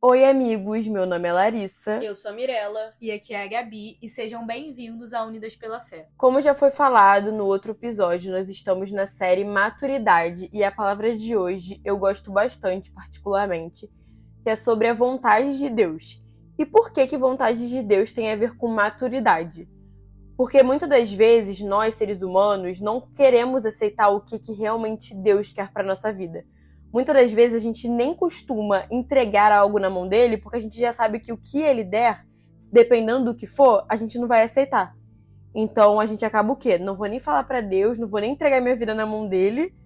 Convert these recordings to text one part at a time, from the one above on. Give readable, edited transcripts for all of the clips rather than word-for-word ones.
Oi, amigos, meu nome é Larissa. Eu sou a Mirella e aqui é a Gabi e sejam bem-vindos a Unidas pela Fé. Como já foi falado no outro episódio, nós estamos na série Maturidade e a palavra de hoje eu gosto bastante, particularmente, que é sobre a vontade de Deus. E por que vontade de Deus tem a ver com maturidade? Porque muitas das vezes nós, seres humanos, não queremos aceitar o que realmente Deus quer para nossa vida. Muitas das vezes a gente nem costuma entregar algo na mão dele, porque a gente já sabe que o que ele der, dependendo do que for, a gente não vai aceitar. Então a gente acaba o quê? Não vou nem falar para Deus, não vou nem entregar minha vida na mão dele,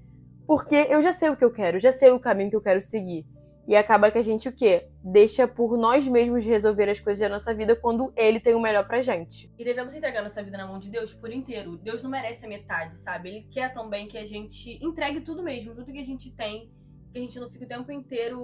porque eu já sei o que eu quero, já sei o caminho que eu quero seguir. E acaba que a gente o quê? Deixa por nós mesmos resolver as coisas da nossa vida quando ele tem o melhor pra gente. E devemos entregar nossa vida na mão de Deus por inteiro. Deus não merece a metade, sabe? Ele quer também que a gente entregue tudo mesmo, tudo que a gente tem, que a gente não fique o tempo inteiro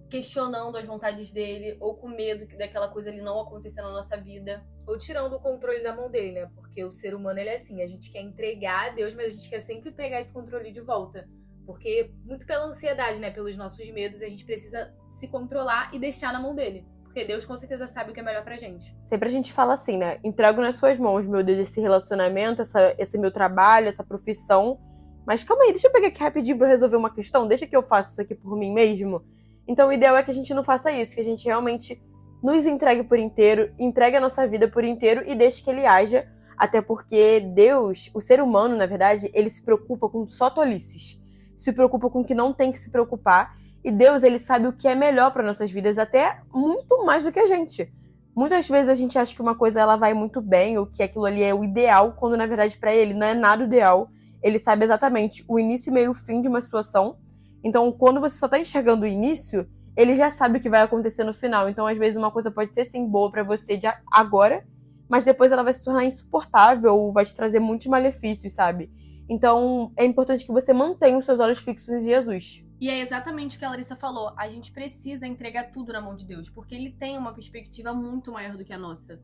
questionando as vontades dele ou com medo daquela coisa ali não acontecer na nossa vida. Ou tirando o controle da mão dele, né? Porque o ser humano, ele é assim, a gente quer entregar a Deus, mas a gente quer sempre pegar esse controle de volta. Porque, muito pela ansiedade, né? Pelos nossos medos, a gente precisa se controlar e deixar na mão dele. Porque Deus com certeza sabe o que é melhor pra gente. Sempre a gente fala assim, né? Entrego nas suas mãos, meu Deus, esse relacionamento, esse meu trabalho, essa profissão. Mas calma aí, deixa eu pegar aqui rapidinho pra resolver uma questão. Deixa que eu faça isso aqui por mim mesmo. Então o ideal é que a gente não faça isso, que a gente realmente nos entregue por inteiro, entregue a nossa vida por inteiro e deixe que ele haja. Até porque Deus, o ser humano, na verdade, ele se preocupa com só tolices. Se preocupa com o que não tem que se preocupar. E Deus, ele sabe o que é melhor para nossas vidas, até muito mais do que a gente. Muitas vezes a gente acha que uma coisa ela vai muito bem, ou que aquilo ali é o ideal, quando na verdade para ele não é nada ideal. Ele sabe exatamente o início, meio e o fim de uma situação. Então, quando você só tá enxergando o início, ele já sabe o que vai acontecer no final. Então, às vezes uma coisa pode ser sim boa para você de agora, mas depois ela vai se tornar insuportável, ou vai te trazer muitos malefícios, sabe? Então, é importante que você mantenha os seus olhos fixos em Jesus. E é exatamente o que a Larissa falou. A gente precisa entregar tudo na mão de Deus, porque ele tem uma perspectiva muito maior do que a nossa.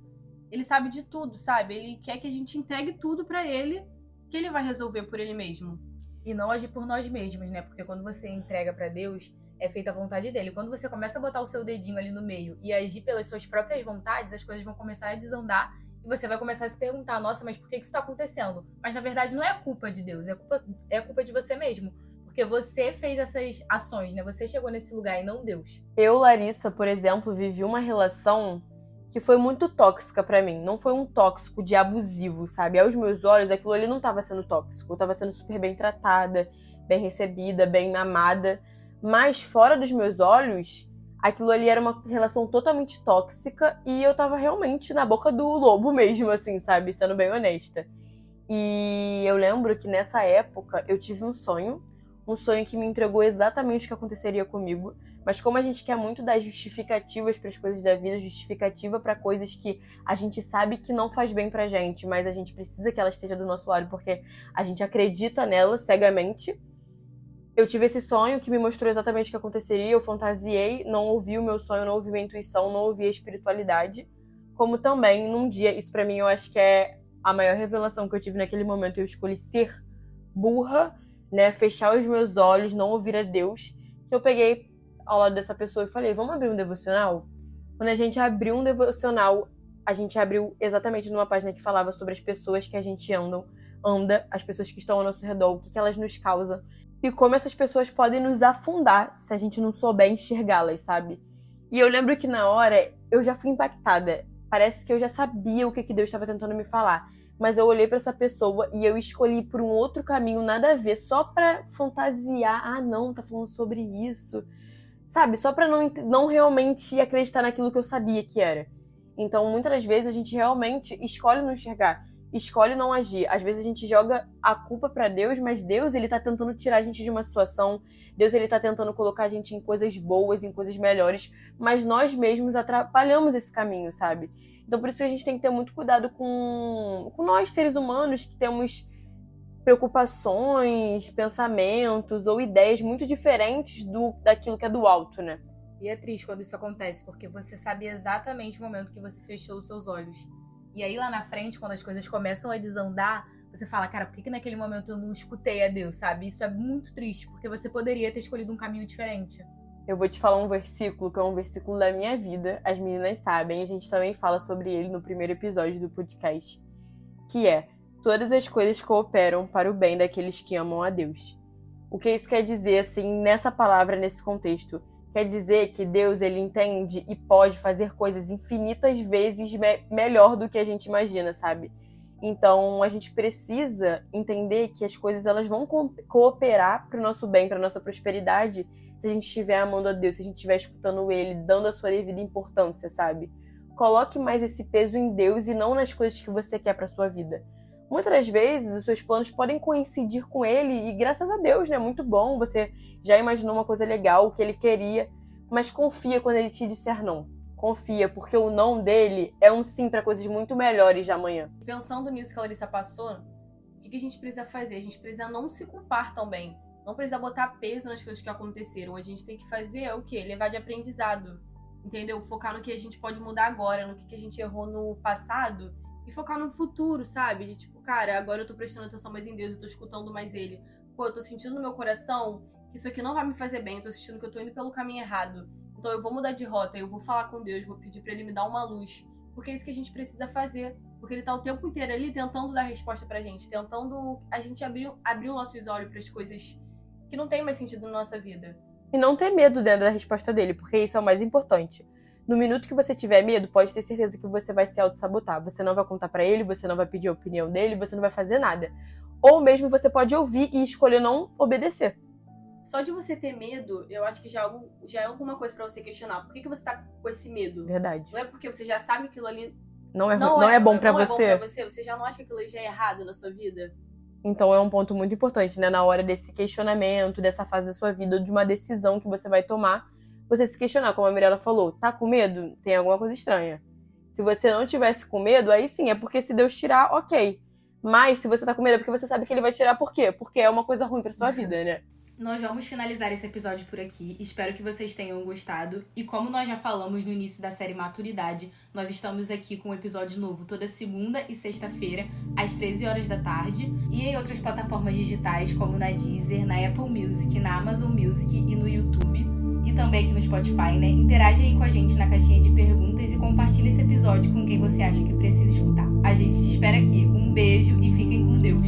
Ele sabe de tudo, sabe? Ele quer que a gente entregue tudo pra ele, que ele vai resolver por ele mesmo. E não agir por nós mesmos, né? Porque quando você entrega pra Deus, é feita a vontade dele. Quando você começa a botar o seu dedinho ali no meio e agir pelas suas próprias vontades, as coisas vão começar a desandar e você vai começar a se perguntar, nossa, mas por que isso tá acontecendo? Mas na verdade não é culpa de Deus, é culpa de você mesmo. Porque você fez essas ações, né? Você chegou nesse lugar e não Deus. Eu, Larissa, por exemplo, vivi uma relação que foi muito tóxica pra mim. Não foi um tóxico de abusivo, sabe? Aos meus olhos, aquilo ali não tava sendo tóxico. Eu tava sendo super bem tratada, bem recebida, bem amada. Mas fora dos meus olhos, aquilo ali era uma relação totalmente tóxica e eu tava realmente na boca do lobo mesmo, assim, sabe? Sendo bem honesta. E eu lembro que nessa época eu tive um sonho que me entregou exatamente o que aconteceria comigo. Mas como a gente quer muito dar justificativas para as coisas da vida, justificativa para coisas que a gente sabe que não faz bem pra gente, mas a gente precisa que ela esteja do nosso lado porque a gente acredita nela cegamente. Eu tive esse sonho que me mostrou exatamente o que aconteceria, eu fantasiei, não ouvi o meu sonho, não ouvi minha intuição, não ouvi a espiritualidade. Como também, num dia, isso pra mim eu acho que é a maior revelação que eu tive naquele momento, eu escolhi ser burra, né, fechar os meus olhos, não ouvir a Deus, que eu peguei ao lado dessa pessoa e falei, vamos abrir um devocional? Quando a gente abriu um devocional, a gente abriu exatamente numa página que falava sobre as pessoas que a gente anda, as pessoas que estão ao nosso redor, o que elas nos causam, e como essas pessoas podem nos afundar se a gente não souber enxergá-las, sabe? E eu lembro que na hora eu já fui impactada. Parece que eu já sabia o que Deus estava tentando me falar. Mas eu olhei pra essa pessoa e eu escolhi por um outro caminho, nada a ver, só pra fantasiar. Ah, não, tá falando sobre isso. Sabe? Só pra não realmente acreditar naquilo que eu sabia que era. Então, muitas das vezes, a gente realmente escolhe não enxergar. Escolhe não agir. Às vezes a gente joga a culpa pra Deus, mas Deus, ele tá tentando tirar a gente de uma situação. Deus, ele tá tentando colocar a gente em coisas boas, em coisas melhores. Mas nós mesmos atrapalhamos esse caminho, sabe? Então, por isso que a gente tem que ter muito cuidado com nós, seres humanos, que temos preocupações, pensamentos ou ideias muito diferentes daquilo que é do alto, né? E é triste quando isso acontece, porque você sabe exatamente o momento que você fechou os seus olhos. E aí lá na frente, quando as coisas começam a desandar, você fala, cara, por que naquele momento eu não escutei a Deus, sabe? Isso é muito triste, porque você poderia ter escolhido um caminho diferente. Eu vou te falar um versículo que é um versículo da minha vida. As meninas sabem, a gente também fala sobre ele no primeiro episódio do podcast. Que é: todas as coisas cooperam para o bem daqueles que amam a Deus. O que isso quer dizer, assim, nessa palavra, nesse contexto? Quer dizer que Deus, ele entende e pode fazer coisas infinitas vezes melhor do que a gente imagina, sabe? Então, a gente precisa entender que as coisas elas vão cooperar para o nosso bem, para a nossa prosperidade, se a gente estiver amando a Deus, se a gente estiver escutando Ele, dando a sua devida importância, sabe? Coloque mais esse peso em Deus e não nas coisas que você quer para sua vida. Muitas das vezes, os seus planos podem coincidir com Ele e, graças a Deus, né? Muito bom, você já imaginou uma coisa legal, o que Ele queria, mas confia quando Ele te disser não. Confia, porque o não dele é um sim para coisas muito melhores de amanhã. Pensando nisso que a Larissa passou, o que a gente precisa fazer? A gente precisa não se culpar também. Não precisa botar peso nas coisas que aconteceram. A gente tem que fazer o quê? Levar de aprendizado. Entendeu? Focar no que a gente pode mudar agora, no que a gente errou no passado e focar no futuro, sabe? De tipo, cara, agora eu tô prestando atenção mais em Deus, eu tô escutando mais Ele. Pô, eu tô sentindo no meu coração que isso aqui não vai me fazer bem, eu tô sentindo que eu tô indo pelo caminho errado. Então eu vou mudar de rota, eu vou falar com Deus, vou pedir pra Ele me dar uma luz. Porque é isso que a gente precisa fazer. Porque Ele tá o tempo inteiro ali tentando dar resposta pra gente. Tentando a gente abrir os nossos olhos pras coisas que não tem mais sentido na nossa vida. E não ter medo dentro da resposta dele, porque isso é o mais importante. No minuto que você tiver medo, pode ter certeza que você vai se auto-sabotar. Você não vai contar pra ele, você não vai pedir a opinião dele, você não vai fazer nada. Ou mesmo você pode ouvir e escolher não obedecer. Só de você ter medo, eu acho que já é alguma coisa pra você questionar. Por que você tá com esse medo? Verdade. Não é porque você já sabe que aquilo ali não é bom pra você? Você já não acha que aquilo ali já é errado na sua vida? Então é um ponto muito importante, né? Na hora desse questionamento, dessa fase da sua vida, ou de uma decisão que você vai tomar, você se questionar, como a Mirella falou, tá com medo? Tem alguma coisa estranha. Se você não tivesse com medo, aí sim, é porque se Deus tirar, ok. Mas se você tá com medo, é porque você sabe que Ele vai tirar por quê? Porque é uma coisa ruim pra sua vida, né? Nós vamos finalizar esse episódio por aqui. Espero que vocês tenham gostado. E como nós já falamos no início da série Maturidade, nós estamos aqui com um episódio novo toda segunda e sexta-feira, às 13 horas da tarde. E em outras plataformas digitais, como na Deezer, na Apple Music, na Amazon Music e no YouTube. E também aqui no Spotify, né? Interage aí com a gente na caixinha de perguntas e compartilhe esse episódio com quem você acha que precisa escutar. A gente te espera aqui. Um beijo e fiquem com Deus.